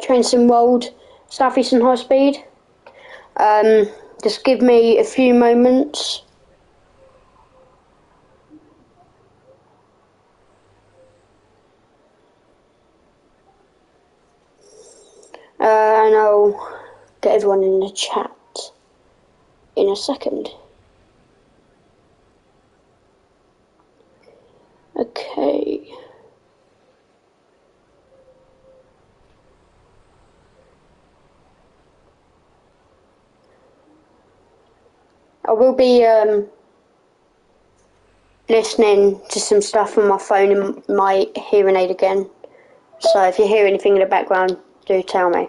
Tsw2 Southeastern High Speed. Just give me a few moments. And I'll get everyone in the chat in a second. Okay. I will be listening to some stuff on my phone and my hearing aid again. So if you hear anything in the background, do tell me.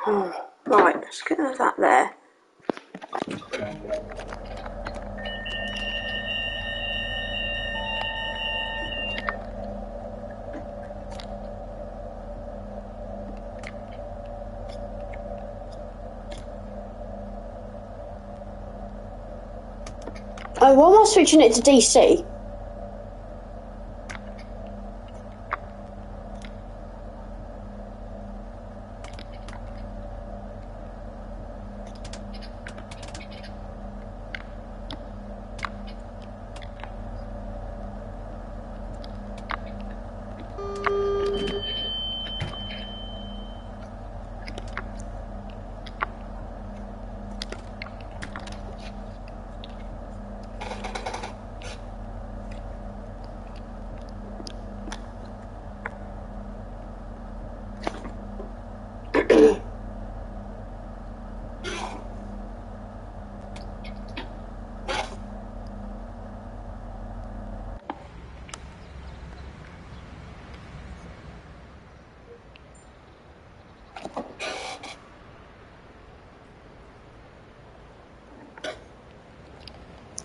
Oh, right, let's get that there. Oh, why am I switching it to DC?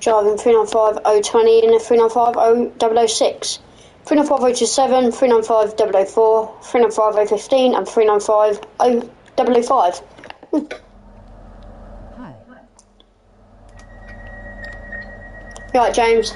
Driving 395-020 and 395-006, 395-027, 395-004, 395-015 and 395-005. Hi. Right, James.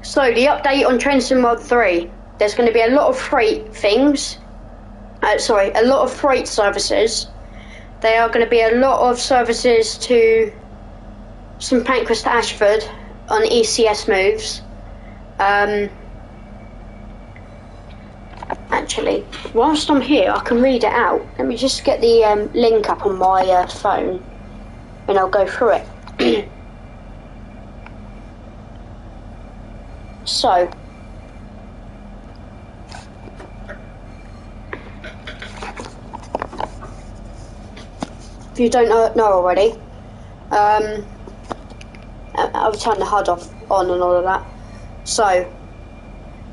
So, the update on Transcend Mod 3. There's going to be a lot of freight things. A lot of freight services. There are going to be a lot of services to St Pancras to Ashford on ECS moves. Actually, whilst I'm here, I can read it out. Let me just get the link up on my phone and I'll go through it. So, if you don't know already, I'll turn the HUD on and all of that. So,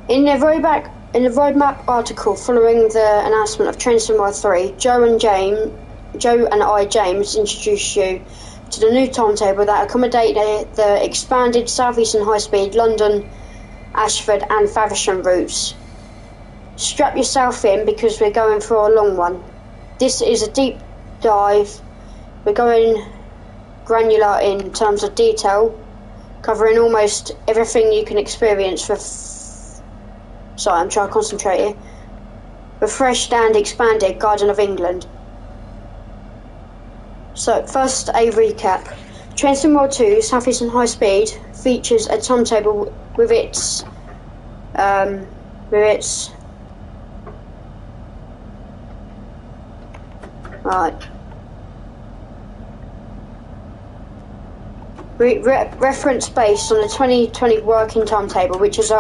in the roadmap article following the announcement of Transcend Mod 3, Joe and I, James, introduced you to the new timetable that accommodated the expanded Southeastern High Speed London, Ashford and Faversham routes. Strap yourself in because we're going for a long one. This is a deep dive. We're going granular in terms of detail, covering almost everything you can experience for sorry, I'm trying to concentrate here. Refreshed and expanded Garden of England. So first, a recap. Train Sim World 2 South Eastern High Speed features a timetable with its right. Reference based on the 2020 working timetable, which as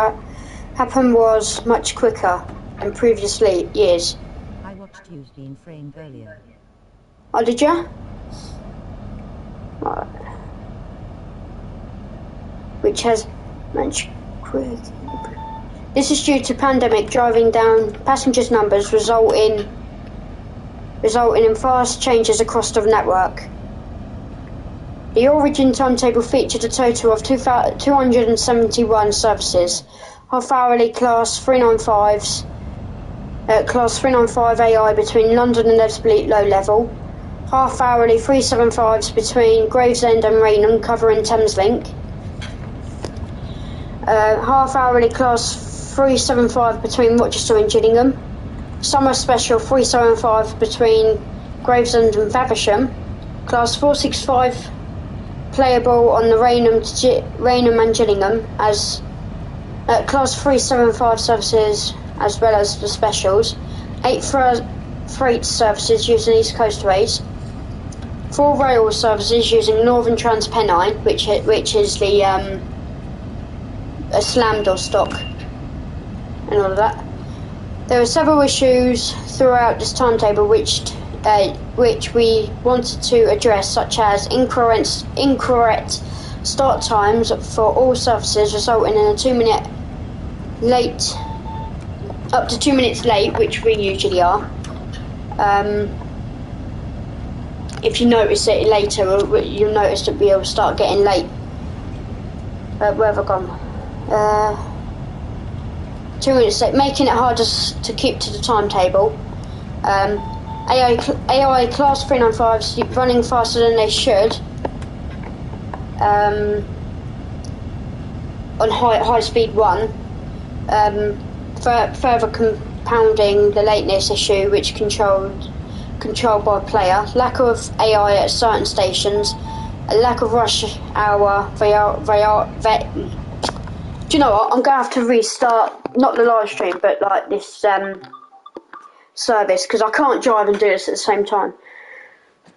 happened was much quicker than previous years. I watched you being framed earlier. Oh, did you? Right. Which has much quicker. This is due to pandemic driving down passengers' numbers, resulting in fast changes across the network. The origin timetable featured a total of 271 services, half-hourly Class 395s, Class 395 AI between London and Ebbsfleet low level, half-hourly 375s between Gravesend and Rainham covering Thameslink, half-hourly Class 375 between Rochester and Gillingham, summer special 375 between Gravesend and Faversham, Class 465 playable on the Rainham and Gillingham as Class 375 services as well as the specials, 8 freight services using East Coast rates, 4 rail services using Northern Transpennine, which is the a slam door stock and all of that. There were several issues throughout this timetable which we wanted to address, such as incorrect start times for all services, resulting in a 2 minute late, up to 2 minutes late, which we usually are. If you notice it later, you'll notice that we'll start getting late. Where have I gone? 2 minutes late, making it harder to keep to the timetable. AI Class 395s running faster than they should on high speed 1, further compounding the lateness issue, which controlled by player, lack of AI at certain stations, a lack of rush hour. Do you know what? I'm gonna have to restart not the live stream, but like this service, because I can't drive and do this at the same time.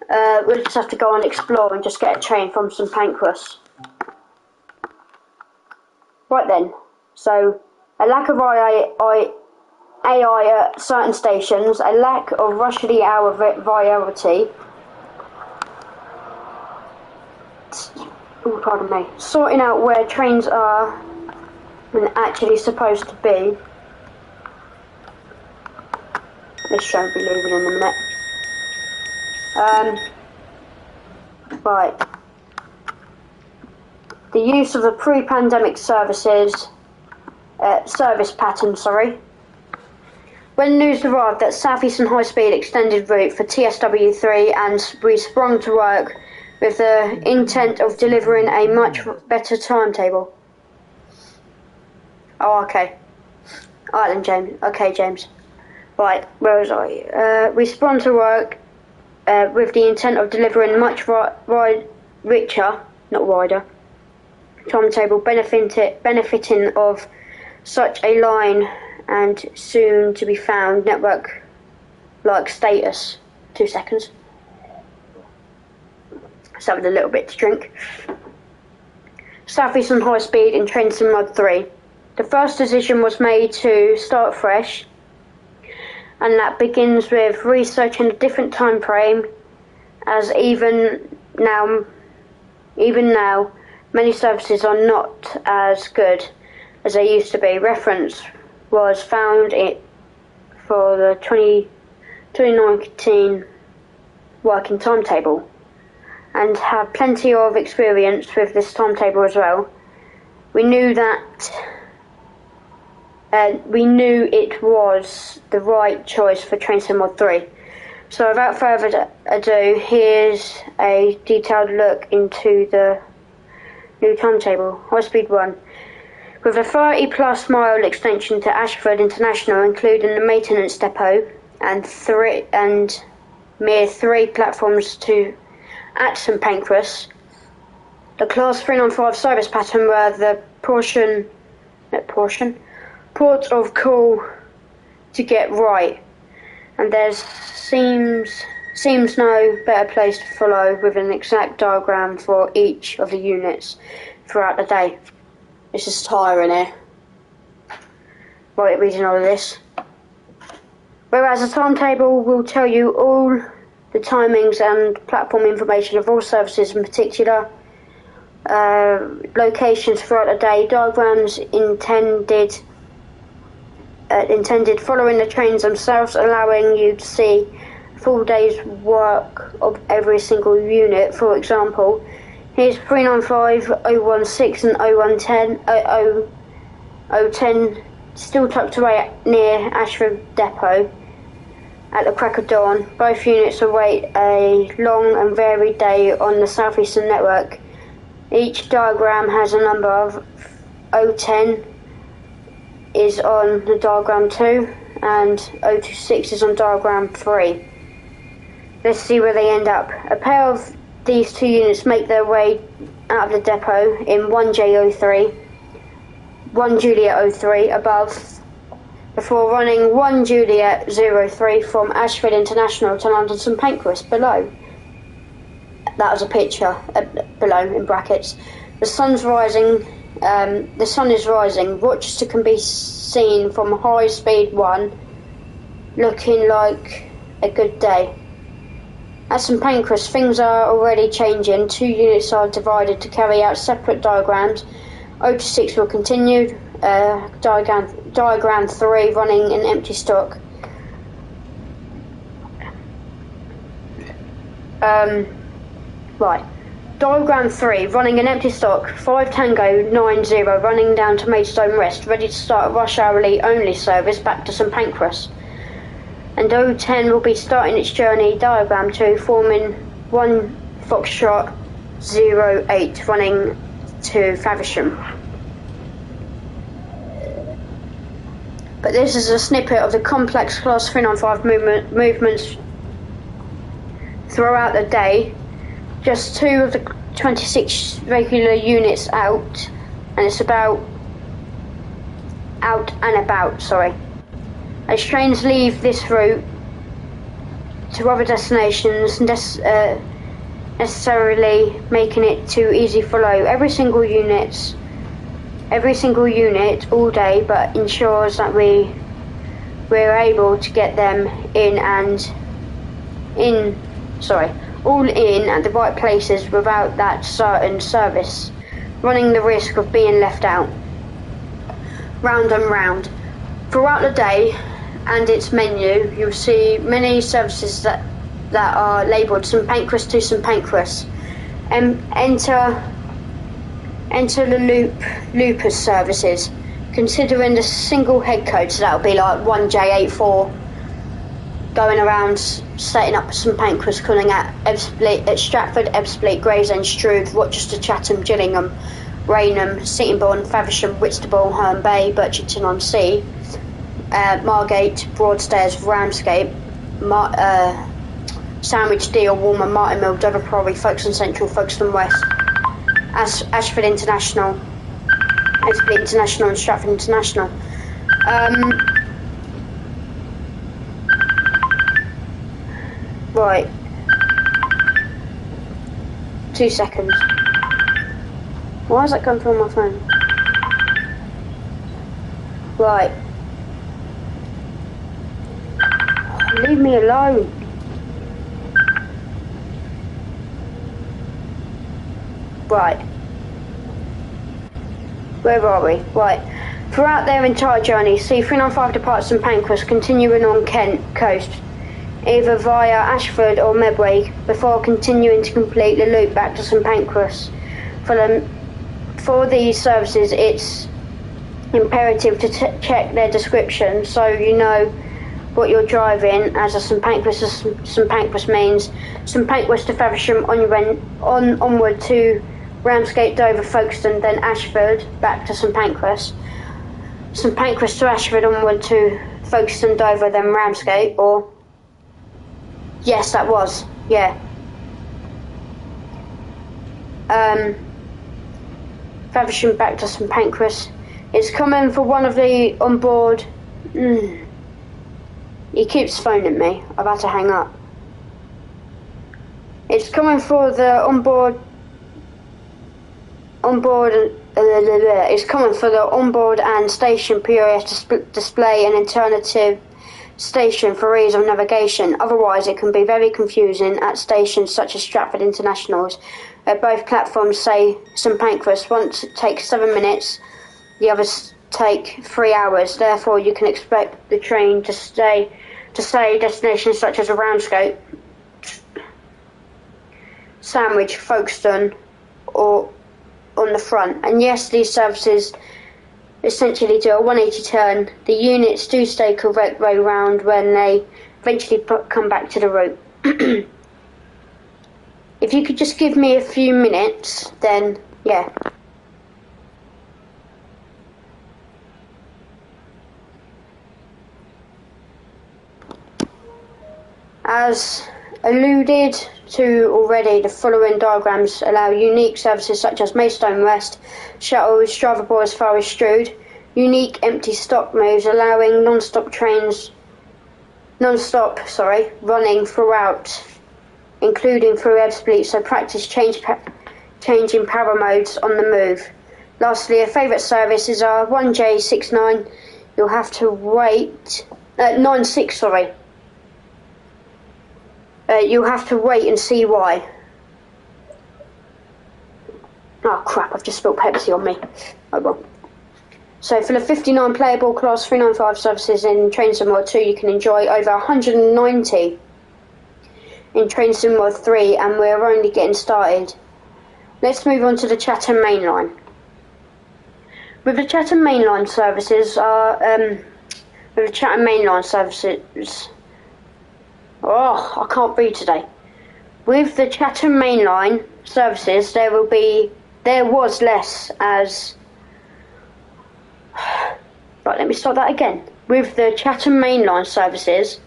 We'll just have to go and explore and just get a train from St Pancras. Right then, so a lack of AI at certain stations, a lack of rush hour variety. Oh, pardon me. Sorting out where trains are and actually supposed to be. This show will be leaving in a minute. Right. The use of the pre-pandemic service pattern, When news arrived that South Eastern High Speed extended route for Tsw2 and we sprung to work with the intent of delivering a much better timetable. Oh, okay. Alright then, James. Okay, James. Right, where was I? We sprung to work with the intent of delivering much richer, not wider, timetable benefiting of such a line and soon to be found network like status. 2 seconds. Let's have a little bit to drink. South Eastern High Speed in Train Sim Mod 3. The first decision was made to start fresh, and that begins with researching a different time frame, as even now many services are not as good as they used to be. Reference was found for the 2019 working timetable, and have plenty of experience with this timetable as well. We knew it was the right choice for Train Sim Mod 3. So without further ado, here's a detailed look into the new timetable. High Speed 1. With a 30+ mile extension to Ashford International, including the maintenance depot, and mere 3 platforms to at St Pancras. The Class 395 service pattern were the port of call to get right, and there seems no better place to follow with an exact diagram for each of the units throughout the day. This is tiring here. Right, reading all of this. Whereas a timetable will tell you all the timings and platform information of all services, in particular locations throughout the day, diagrams intended following the trains themselves, allowing you to see a full day's work of every single unit. For example, here's 395, 016 and 010 still tucked away near Ashford Depot at the crack of dawn. Both units await a long and varied day on the Southeastern Network. Each diagram has a number of 010 is on the diagram 2 and 026 is on diagram 3. Let's see where they end up. A pair of these two units make their way out of the depot in 1J03, 1 Juliet 03 above, before running 1 Juliet 03 from Ashford International to London St Pancras below. That was a picture below in brackets. The sun is rising. Rochester can be seen from High Speed 1, looking like a good day. At St Pancras, things are already changing. Two units are divided to carry out separate diagrams. 026 will continue. Diagram 3 running in empty stock. Right. Diagram 3 running an empty stock. 5 Tango 90 running down to Maidstone Rest, ready to start a rush hourly only service back to St Pancras. And 010 will be starting its journey. Diagram 2 forming 1 Foxtrot 08 running to Faversham. But this is a snippet of the complex Class 395 movements throughout the day. Just 2 of the 26 regular units out, and it's out and about. As trains leave this route to other destinations, necessarily making it too easy to follow every single unit all day, but ensures that we're able to get them all in at the right places without that certain service running the risk of being left out. Round and round. Throughout the day and its menu, you'll see many services that are labelled St Pancras to St Pancras. Enter the loopers services. Considering the single head code, so that'll be like 1J84 going around setting up St Pancras, calling at Stratford, Ebbsfleet, Gravesend, Strood, Rochester, Chatham, Gillingham, Rainham, Sittingbourne, Faversham, Whitstable, Herne Bay, Birchington-on-Sea, Margate, Broadstairs, Ramsgate, Sandwich, Deal, Walmer, Martin Mill, Dover Priory, Folkestone Central, Folkestone West, Ashford International, Ebbsfleet International and Stratford International. Right. 2 seconds. Why is that going through on my phone? Right. Leave me alone. Right. Where are we? Right. Throughout their entire journey, C395 departs St Pancras, continuing on Kent coast, either via Ashford or Medway, before continuing to complete the loop back to St Pancras. For these services, it's imperative to check their description so you know what you're driving, as a St Pancras means St Pancras to Faversham, onward to Ramsgate, Dover, Folkestone, then Ashford, back to St Pancras. St Pancras to Ashford, onward to Folkestone, Dover, then Ramsgate, or... Yes, that was. Yeah. Faversham back to St Pancras. It's coming for one of the onboard. He keeps phoning me. I've had to hang up. It's coming for the onboard. It's coming for the onboard and station POS to display an alternative station for ease of navigation. Otherwise, it can be very confusing at stations such as Stratford Internationals. Both platforms say St Pancras. Once it takes 7 minutes, the others take 3 hours. Therefore, you can expect the train to say destinations such as Ramsgate, Sandwich, Folkestone, or on the front. And yes, these services essentially do a 180 turn. The units do stay correct way round when they eventually come back to the route. If you could just give me a few minutes, then yeah. As alluded to already, the following diagrams allow unique services such as Maidstone West, shuttles, Strotherboy as far as Strood, unique empty stop moves allowing non-stop running throughout, including through Ebbsfleet, so practice changing power modes on the move. Lastly, a favourite service is our 1J69. You'll have to wait. 96, sorry. You'll have to wait and see why. Oh crap, I've just spilled Pepsi on me. Oh well. So for the 59 playable Class 395 services in Train Sim World 2, you can enjoy over 190 in Train Sim World 3, and we're only getting started. Let's move on to the Chatham Main Line. With the Chatham Main Line services, oh, I can't breathe today. With the Chatham Main Line services, there was less as. Right, let me start that again. With the Chatham Main Line services,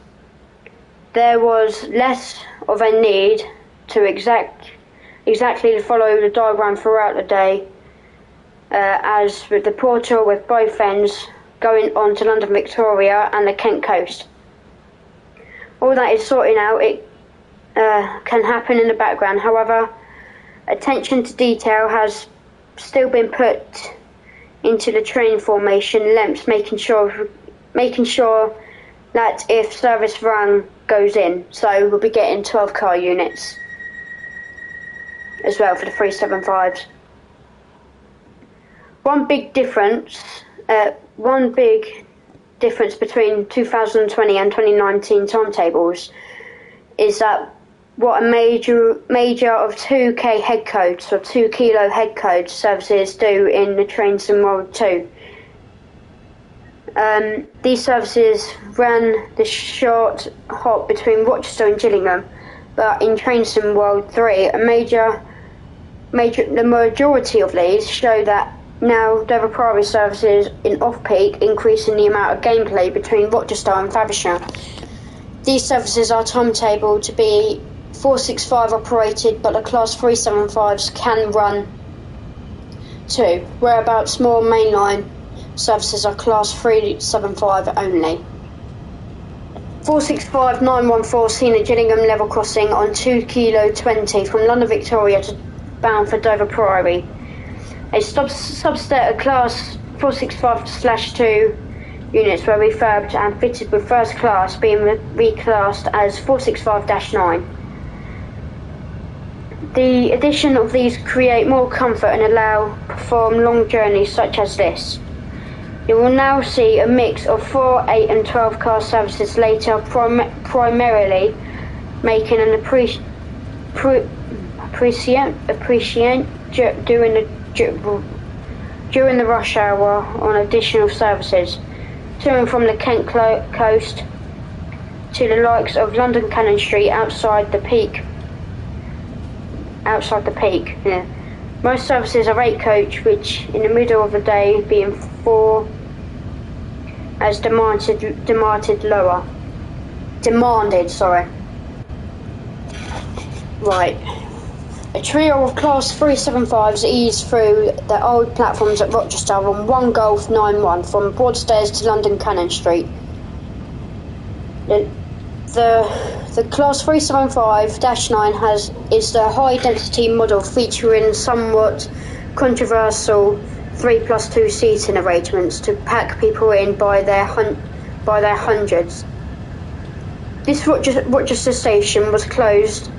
there was less of a need to exactly follow the diagram throughout the day, as with the portal with both ends going on to London Victoria and the Kent coast. All that is sorting out, it can happen in the background. However, attention to detail has still been put into the train formation lengths, making sure that if service run goes in, so we'll be getting 12 car units as well for the 375s. One big difference between 2020 and 2019 timetables is that what a major of 2K head codes or 2 kilo head code services do in the Train Sim World 2. These services ran the short hop between Rochester and Gillingham, but in Train Sim World 3, the majority of these show that now Dover Priory services in off-peak, increasing the amount of gameplay between Rochester and Faversham. These services are timetabled to be 465 operated, but the Class 375s can run too, whereabouts more mainline services are Class 375 only. 465 914 seen at Gillingham level crossing on 2 kilo 20 from London Victoria to bound for Dover Priory. A subset of Class 465/2 units were refurbed and fitted with first class, being reclassed as 465-9. The addition of these create more comfort and allow perform long journeys such as this. You will now see a mix of 4, 8 and 12 car services later, primarily making an appreciation during the rush hour on additional services to and from the Kent coast to the likes of London Cannon Street outside the peak. Yeah. Most services are 8 coach, which in the middle of the day being 4 as demanded. Right. A A trio of Class 375s eased through the old platforms at Rochester on 1 Golf 91 from Broadstairs to London Cannon Street. The Class 375-9 is the high-density model featuring somewhat controversial 3+2 seating arrangements to pack people in by their hundreds. This Rochester station was closed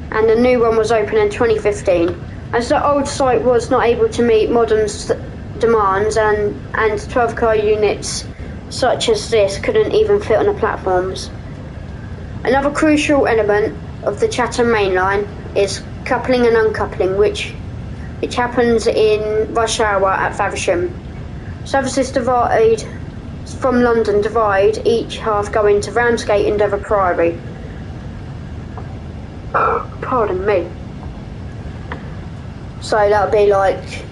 and the new one was opened in 2015. As the old site was not able to meet modern demands and 12-car units such as this couldn't even fit on the platforms. Another crucial element of the Chatham Main Line is coupling and uncoupling, which happens in rush hour at Faversham. Services from London divide, each half going to Ramsgate and Dover Priory. Pardon me. So that would be like,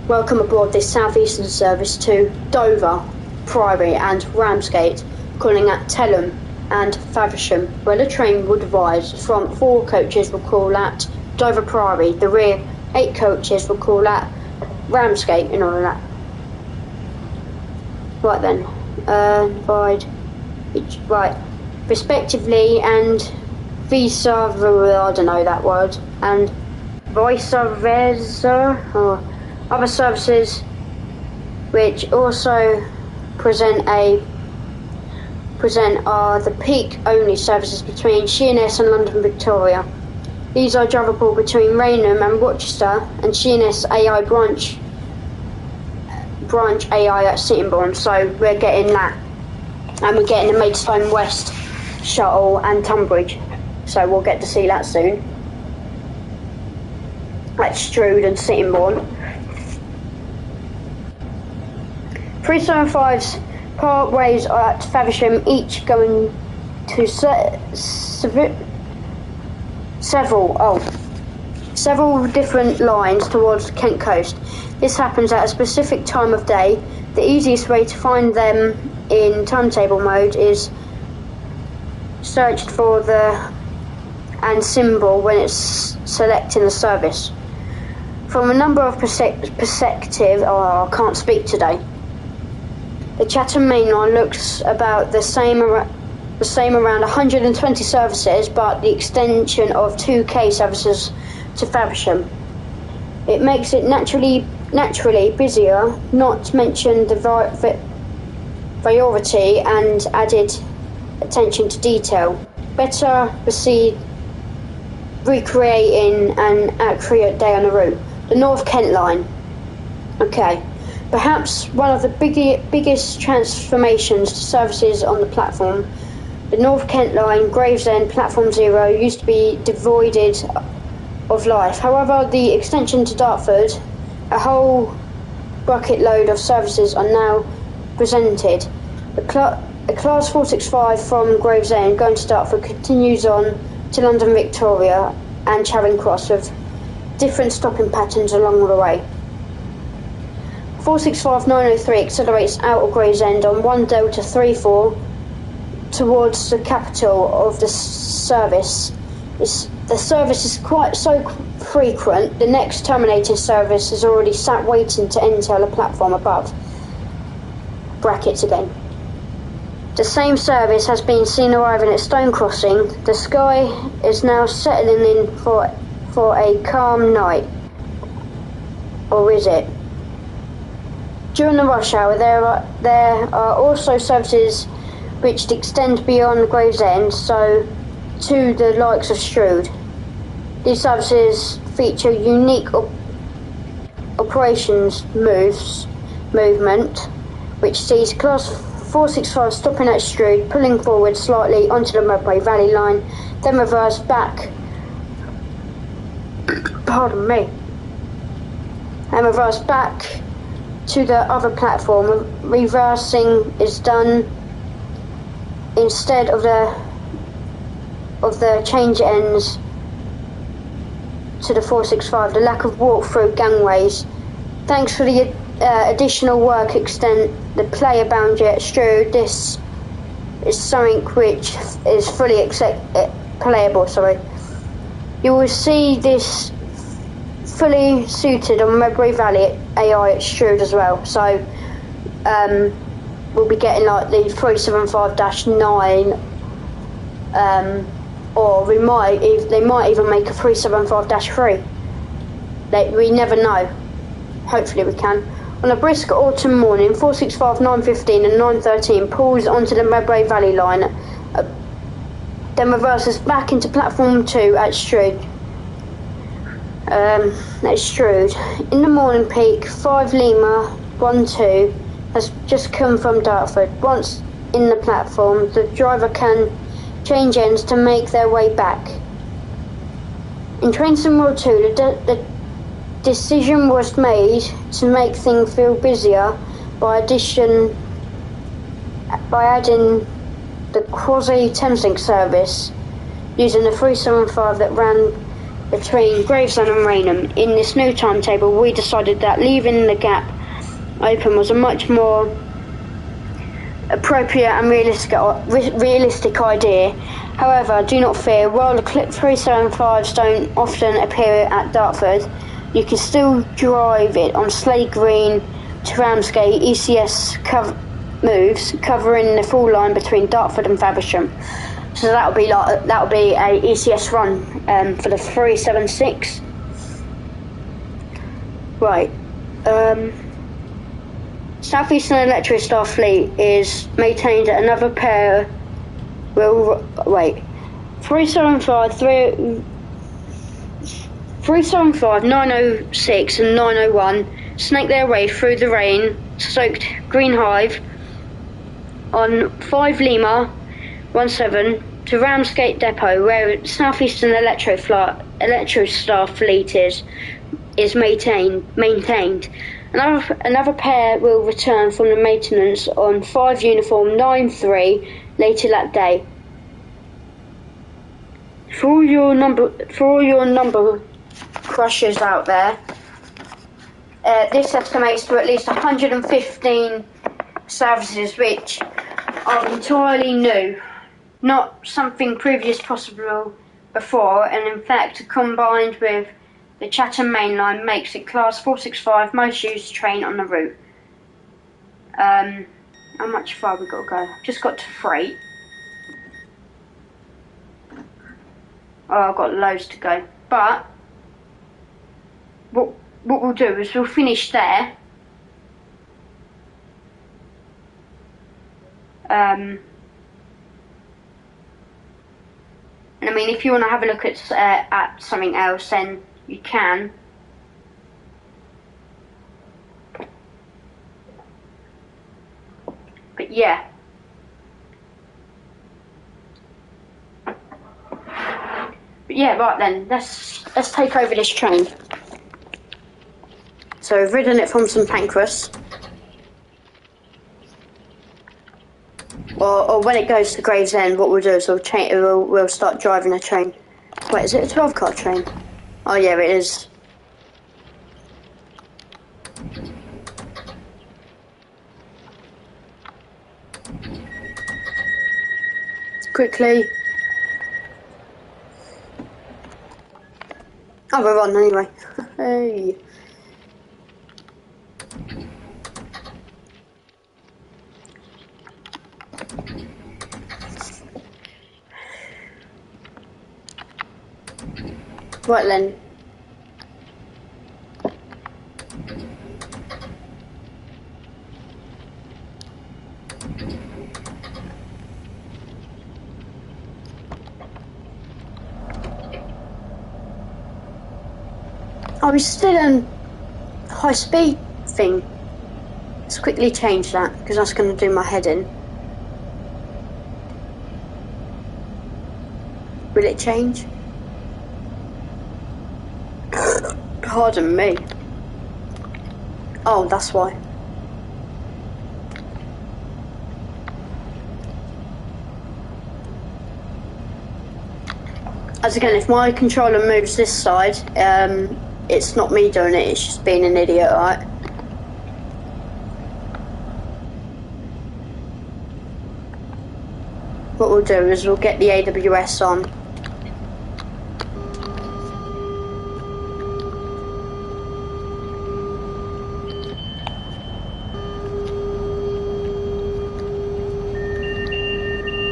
welcome aboard this southeastern service to Dover, Priory and Ramsgate, calling at Telham and Faversham, where the train will divide. From 4 coaches will call at Dover Priory, the rear 8 coaches will call at Ramsgate and all of that. Right then, respectively, and vice versa, I don't know that word, and vice versa, or other services which also present are the peak only services between SEHS and London Victoria. These are drivable between Rainham and Rochester, and SEHS AI branch AI at Sittingbourne, so we're getting that, and we're getting the Maidstone West shuttle and Tunbridge, so we'll get to see that soon at Strood and Sittingbourne. 375s part ways at Faversham, each going to several different lines towards Kent coast. This happens at a specific time of day. The easiest way to find them in timetable mode is searched for and symbol when it's selecting the service. From a number of perspectives, I can't speak today. The Chatham Main Line looks about the same around 120 services, but the extension of 2K services to Faversham. It makes it naturally busier, not to mention the variety and added attention to detail. Better recreating an accurate day on the route. The North Kent Line. Okay. Perhaps one of the biggest transformations to services on the platform, the North Kent Line, Gravesend, Platform 0, used to be devoid of life. However, the extension to Dartford, a whole bucket load of services are now presented. A Class 465 from Gravesend going to Dartford continues on to London Victoria and Charing Cross with different stopping patterns along the way. 465-903 accelerates out of Gravesend on 1 Delta 34 towards the capital of the service. The service is quite so frequent, the next terminating service is already sat waiting to enter the platform above. Brackets again. The same service has been seen arriving at Stone Crossing. The sky is now settling in for a calm night. Or is it? During the rush hour, there are also services which extend beyond Gravesend, so to the likes of Strood. These services feature unique operations movement, which sees Class 465 stopping at Strood, pulling forward slightly onto the Medway Valley line, then reverse back. Pardon me. And reverse back to the other platform. Reversing is done instead of the change ends to the 465. The lack of walk-through gangways. Thanks for the additional work extend the player boundary at Strood. This is something which is fully playable. you will see this fully suited on Medway Valley AI at Strood as well. So we'll be getting like the 375-9, or they might even make a 375-3. We never know. Hopefully we can. On a brisk autumn morning, 465, 915 and 913 pulls onto the Medway Valley line, then reverses back into platform 2 at Strood. In the morning peak, 5 Lima 12 has just come from Dartford. Once in the platform, the driver can change ends to make their way back. In Train Simulator 2, the decision was made to make things feel busier by adding the quasi-Thameslink service using the 375 that ran between Gravesend and Rainham. In this new timetable, we decided that leaving the gap open was a much more appropriate and realistic idea. However, do not fear, while the Clip 375s don't often appear at Dartford, you can still drive it on Slade Green to Ramsgate ECS moves, covering the full line between Dartford and Faversham. So that'll be a ECS run for the 376. Right. South Eastern Electric Star Fleet is maintained at another pair. 375, 906 and 901 snake their way through the rain-soaked Green Hive on 5 Lima 17 to Ramsgate Depot, where South Eastern Electro Star Fleet is maintained. Another pair will return from the maintenance on 5 Uniform 93 later that day. For all your number crushers out there, this estimates to at least 115 services which are entirely new, not something previous possible before, and in fact combined with the Chatham Main Line makes it Class 465 most used train on the route. How much far we got to go? Just got to freight. Oh, I've got loads to go. But what we'll do is we'll finish there. And I mean, if you want to have a look at something else, then you can. But yeah. Right then, let's take over this train. So we've ridden it from St Pancras. Or when it goes to Gravesend, what we'll do is we'll start driving a train. Wait, is it a 12-car train? Oh yeah, it is. Quickly. Oh, we're on anyway. Hey. Right then. I was still in high speed thing. Let's quickly change that because that's going to do my head in. Will it change? Pardon me. Oh, that's why. As again, if my controller moves this side, it's not me doing it, it's just being an idiot, right? What we'll do is we'll get the AWS on.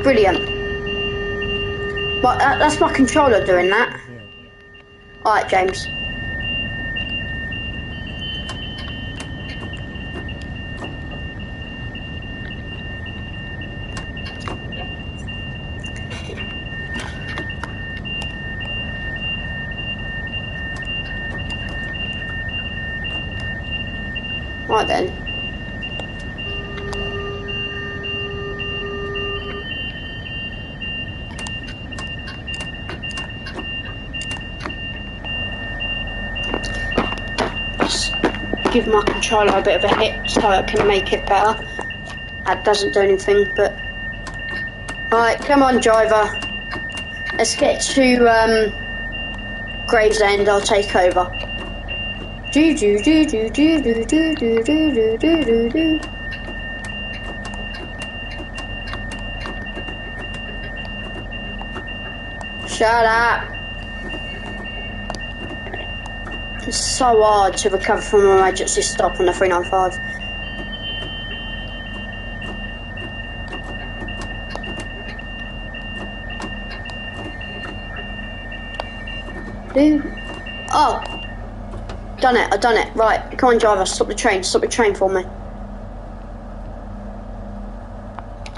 Brilliant. But that's my controller doing that. Alright, James. Right then. Just give my controller a bit of a hit so I can make it better. That doesn't do anything, but... Right, come on, driver. Let's get to Gravesend, I'll take over. Do do do do do do do do do do do do. Shut up. It's so hard to recover from an emergency stop on the 395. Oh, done it, I've done it. Right, come on driver, stop the train for me.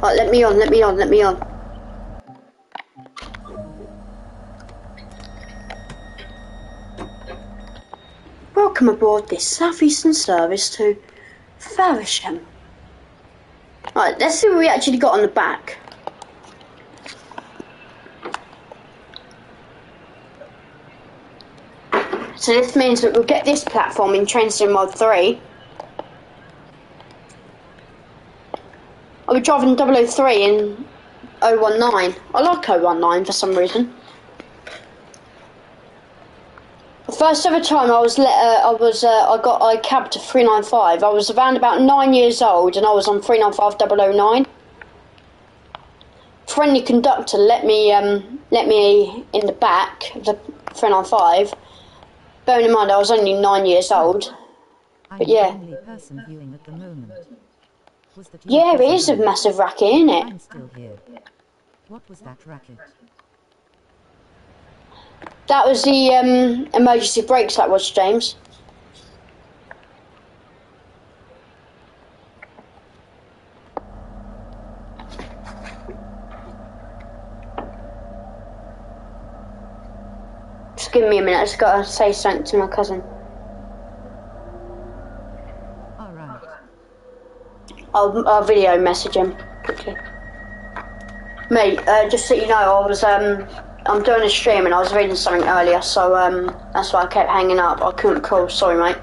Right, let me on. Welcome aboard this Southeastern service to Faversham. Right, let's see what we actually got on the back. So this means that we'll get this platform in Train Sim Mod 3. I'll be driving 003 in 019. I like 019 for some reason. The first ever time I cabbed a 395. I was around about 9 years old and I was on 395009. Friendly conductor let me in the back of the 395. Bearing in mind I was only 9 years old. But yeah. I'm the only person viewing at the moment. Was that Yeah, it is a massive racket, isn't it? I'm still here. What was that racket? That was the emergency brakes, that was, James. Just give me a minute, I just gotta say something to my cousin. Alright. I'll video message him quickly. Mate, just so you know, I'm doing a stream and I was reading something earlier, so that's why I kept hanging up. I couldn't call, sorry mate.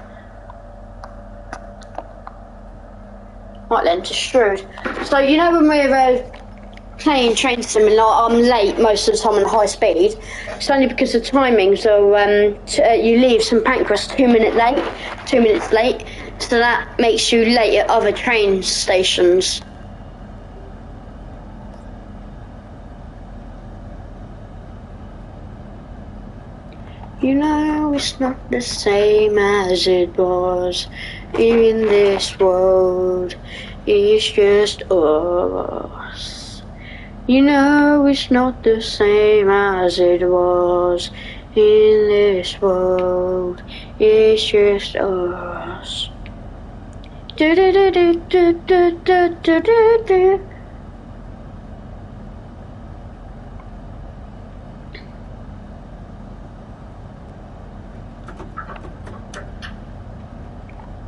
Right then, just screwed. So you know when we're playing Train Sim and I'm late most of the time on high speed, it's only because the timings are you leave St Pancras 2 minutes late, so that makes you late at other train stations. You know it's not the same as it was in this world, it's just us. You know it's not the same as it was in this world, it's just us. Do do do do do do do do do do.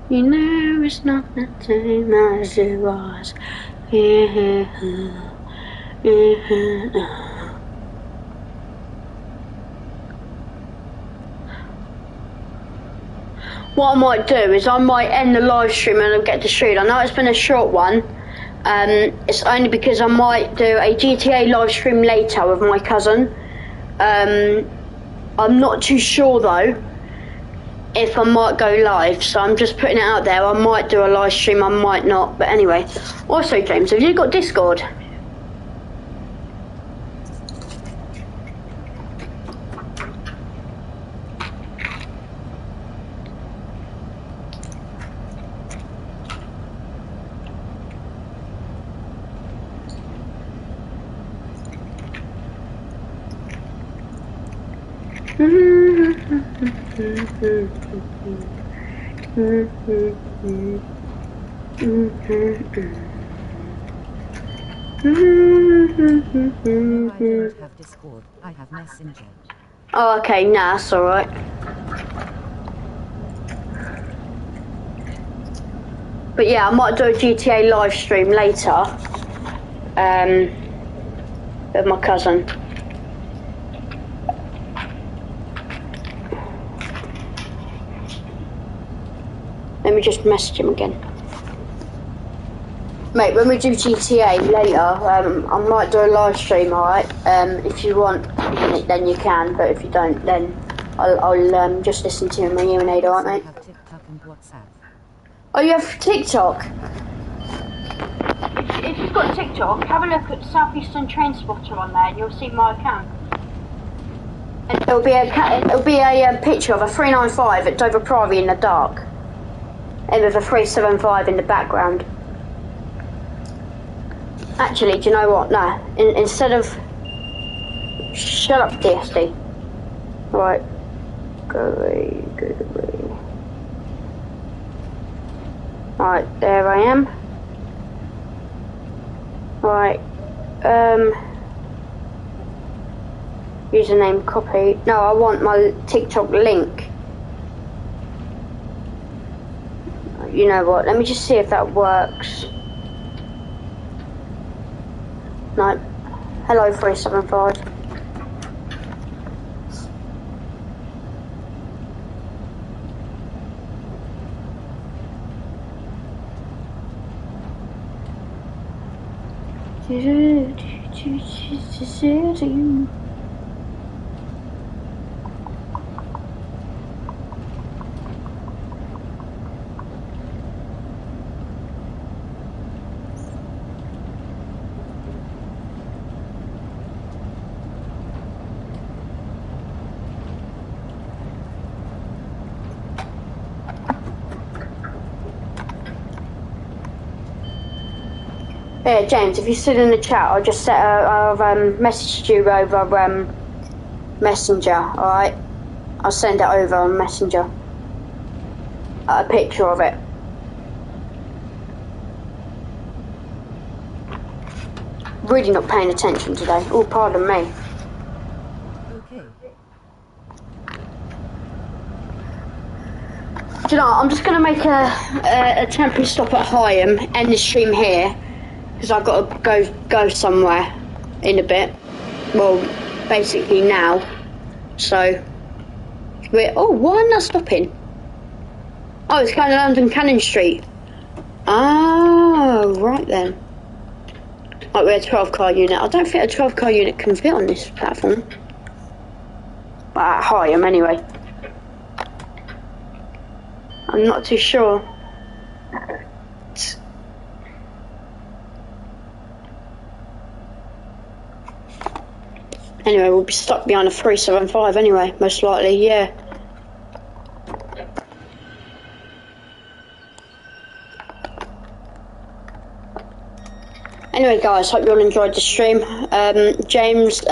You know it's not the same as it was. What I might do is I might end the live stream and I'll get to shoot. I know it's been a short one. It's only because I might do a GTA live stream later with my cousin. I'm not too sure though if I might go live, so I'm just putting it out there. I might do a live stream, I might not, but anyway. Also, James, have you got Discord? I don't have Discord, I have Messenger. Oh, okay, nah, that's alright. But yeah, I might do a GTA live stream later. With my cousin. Let me just message him again. Mate, when we do GTA later, I might do a live stream, alright? If you want, then you can, but if you don't, then I'll just listen to you and you and Ada, alright, mate? I have TikTok and WhatsApp. Oh, you have TikTok? If you've got TikTok, have a look at Southeastern Train Spotter on there and you'll see my account. And it'll be a picture of a 395 at Dover Priory in the dark. And with a 375 in the background. Actually, do you know what? No. Instead of... Shut up, DSD. Right. Go away. Right, there I am. Right. Username copy. No, I want my TikTok link. You know what? Let me just see if that works. No. Hello, 375. Yeah, James, if you sit in the chat, I'll just I've messaged you over Messenger, alright? I'll send it over on Messenger. A picture of it. Really not paying attention today. Oh, pardon me. Okay. Do you know, I'm just going to make a temporary stop at Hyam, end the stream here, because I've got to go somewhere in a bit. Well, basically now. So, why am I stopping? Oh, it's going to London Cannon Street. Oh, right then. Like we're a 12-car unit. I don't think a 12-car unit can fit on this platform. But at Hyam anyway. I'm not too sure. Anyway, we'll be stuck behind a 375 anyway, most likely, yeah. Anyway guys, hope you all enjoyed the stream. James,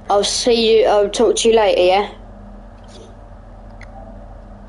I'll talk to you later, yeah?